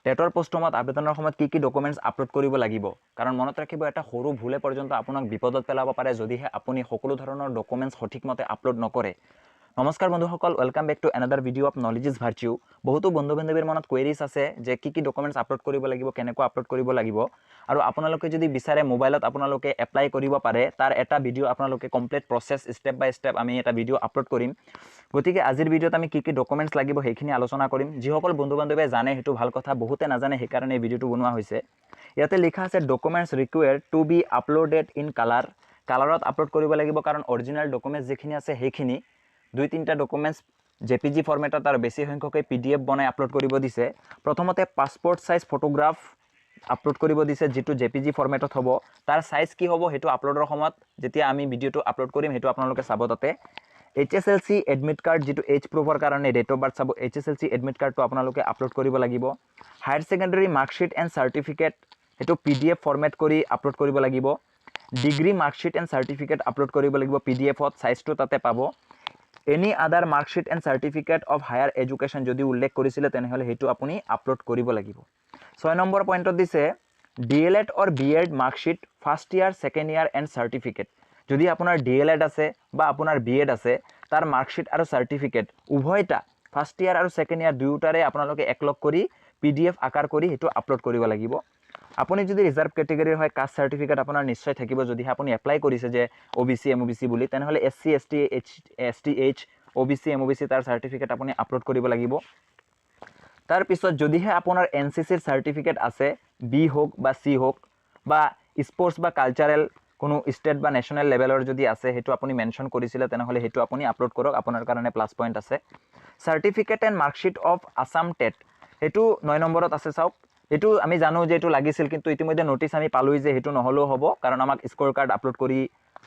টেটৰ পোষ্টমত আবেদনৰ সময়ত কি ডকুমেণ্টছ আপলোড কৰিব লাগিব কাৰণ মনত ৰাখিব এটা সৰু ভুলে পৰ্যন্ত আপোনাক বিপদত পেলাব পাৰে যদিহে আপুনি সকলো ধৰণৰ ডকুমেণ্টছ সঠিকমতে আপলোড নকৰে নমস্কাৰ বন্ধুসকল welcome back to another video of knowledge is virtue বহুতো বন্ধু বান্ধৱীৰ মনত কোৱেৰিজ আছে যে কি ডকুমেণ্টছ আপলোড কৰিব লাগিব কেনেকৈ আপলোড কৰিব লাগিব আৰু আপোনালোকে যদি বিচাৰে মোবাইলত আপোনালোকে এপ্লাই কৰিব পাৰে তাৰ এটা ভিডিও আপোনালোকে কমপ্লিট প্ৰসেছ স্টেপ বাই স্টেপ আমি এটা ভিডিও আপলোড কৰিম গতিকে আজিৰ ভিডিওত আমি কি ডকুমেণ্টছ লাগিব সেইখিনি আলোচনা কৰিম যিসকল বন্ধু বান্ধৱীয়ে জানে হেতু ভাল কথা বহুতে নাজানে সেই কাৰণে এই ভিডিওটো বনোৱা হৈছে ইয়াতে লিখা আছে documents required to be uploaded in কালাৰত আপলোড কৰিব লাগিব কাৰণ অৰিজিনাল ডকুমেণ্টছ যিখিনি আছে সেইখিনি দুই তিনিটা ডকুমেণ্টছ জেপিজি ফৰ্মেটত আৰু বেছি সংখ্যকে পিডিএফ বনাই আপলোড কৰিব দিছে প্ৰথমতে পাছপোৰ্ট সাইজ ফটোগ্ৰাফ আপলোড কৰিব দিছে যেটো জেপিজি ফৰ্মেটত হ'ব তাৰ সাইজ কি হ'ব হেতু আপলোডৰ সময়ত যেতিয়া আমি ভিডিওটো আপলোড কৰিম হেতু আপোনালোকে চাব তাতে HSLC এডমিট কাৰ্ড যেটো এজ প্ৰুফৰ কাৰণে ডেট অফ বাৰ্থ চাব HSLC এডমিট কাৰ্ডটো আপোনালোকে আপলোড কৰিব লাগিব higher secondary marksheet and certificate হেতু PDF ফৰ্মেট কৰি আপলোড কৰিব লাগিব degree marksheet and certificate upload কৰিব লাগিব PDFত সাইজটো তাতে পাব any other marksheet and certificate of higher education যদি উল্লেখ কৰিছিলে তেনেহলে হেতু আপুনি আপলোড কৰিব লাগিব 6 নম্বৰ পইণ্টত দিছে DLED or BEd marksheet first year second year and certificate যদি আপোনাৰ DLED আছে বা আপোনাৰ BEd আছে তাৰ মাৰ্কশিট আৰু সাৰ্টিফিকেট উভয়টা ফাৰ্ষ্ট ইয়াৰ আৰু সেকেন্ড ইয়াৰ দুয়োটাৰে আপোনালোকে একলগ কৰি PDF আকাৰ কৰি হেতু আপলোড কৰিব লাগিব আপুনি যদি ৰিজাৰ্ভ ক্যাটেগৰীৰ হয় কাষ্ট সাৰ্টিফিকেট আপোনাৰ নিশ্চয় থাকিব যদি আপুনি এপ্লাই কৰিছে যে OBC MOBC বুলি তেনেহলে SC ST STH OBC MOBC তাৰ সাৰ্টিফিকেট আপুনি আপলোড কৰিব লাগিব তাৰ পিছত যদিহে আপোনাৰ NCC ৰ সাৰ্টিফিকেট আছে B হোক বা C হোক বা স্পোৰ্টস বা কালচাৰেল কোনো ষ্টেট বা ন্যাশনাল লেভেলৰ যদি আছে হেতু আপুনি মেনশন কৰিছিলে তেনেহলে হেতু আপুনি আপলোড কৰক আপোনাৰ কাৰণে প্লাস পইণ্ট আছে certificate and marksheet of Assam TET হেতু 9 নম্বৰত আছে চাওক এটো আমি জানো যে এটো লাগিছিল কিন্তু ইতিমধ্যে নোটিস আমি পালোই যে হেতু নহলেও হ'ব কাৰণ আমাক স্কোৰ কাৰ্ড আপলোড কৰি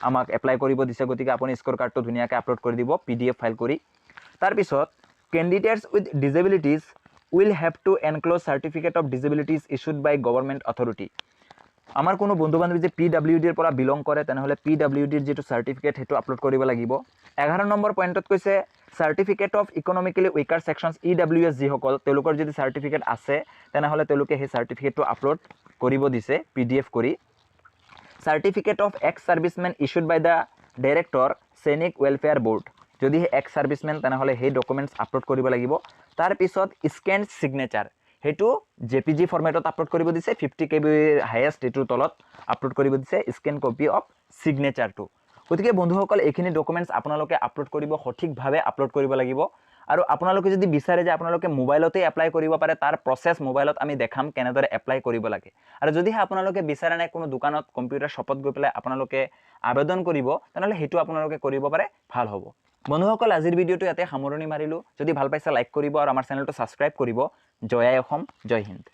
আমাক এপ্লাই কৰিব দিছে গতিকে আপুনি স্কোৰ কাৰ্ডটো ধুনিয়াকৈ আপলোড কৰি দিব PDF ফাইল কৰি তাৰ পিছত candidates with disabilities will have to enclose certificate of disabilities issued by government authority আমাৰ কোনো বন্ধু বান্ধৱী যে PWD ৰ পৰা বিলং কৰে তেনেহলে PWD ৰ যেটো সাৰ্টিফিকেট হেতু আপলোড কৰিব লাগিব 11 নম্বৰ পইণ্টত কৈছে certificate of economically weaker sections EWS যি সকল তেওঁলোকৰ যদি সাৰ্টিফিকেট আছে তেনেহলে তেওঁলোকে সেই সাৰ্টিফিকেটটো আপলোড কৰিব দিছে PDF কৰি certificate of ex servicemen issued by the director Sainik welfare board যদি এক্স সাৰ্ভিসমেন তেনেহলে সেই ডকুমেণ্টছ আপলোড কৰিব লাগিব তাৰ পিছত স্ক্যান সিগনেচাৰ হেতু জেপিজি ফৰ্মেটত আপলোড কৰিব দিছে 50 KB হাইয়েষ্ট এটোৰ তলত আপলোড কৰিব দিছে স্ক্যান কপি অফ সিগনেচাৰটো গতিকে বন্ধুসকল এইখিনি ডকুমেণ্টছ আপোনালোকে আপলোড কৰিব সঠিকভাৱে আপলোড কৰিব লাগিব আৰু আপোনালোকে যদি বিচাৰে যে আপোনালোকে মোবাইলতে এপ্লাই কৰিব পাৰে তাৰ প্ৰসেছ মোবাইলত আমি দেখাম কেনেদৰে এপ্লাই কৰিব লাগে আৰু যদিহে আপোনালোকে বিচাৰে নাই কোনো দোকানত কম্পিউটাৰ শ্বপত গৈ পেলাই আপোনালোকে আবেদন কৰিব তেনেহলে হেতু আপোনালোকে কৰিব পাৰে ভাল হ'ব বন্ধুসকল আজিৰ ভিডিওটো ইয়াতে সামৰণি মাৰিলো যদি ভাল পাইছে লাইক কৰিব আৰু আমাৰ চেনেলটো সাবস্ক্ৰাইব কৰিব জয় আই অসম জয় হিন্দ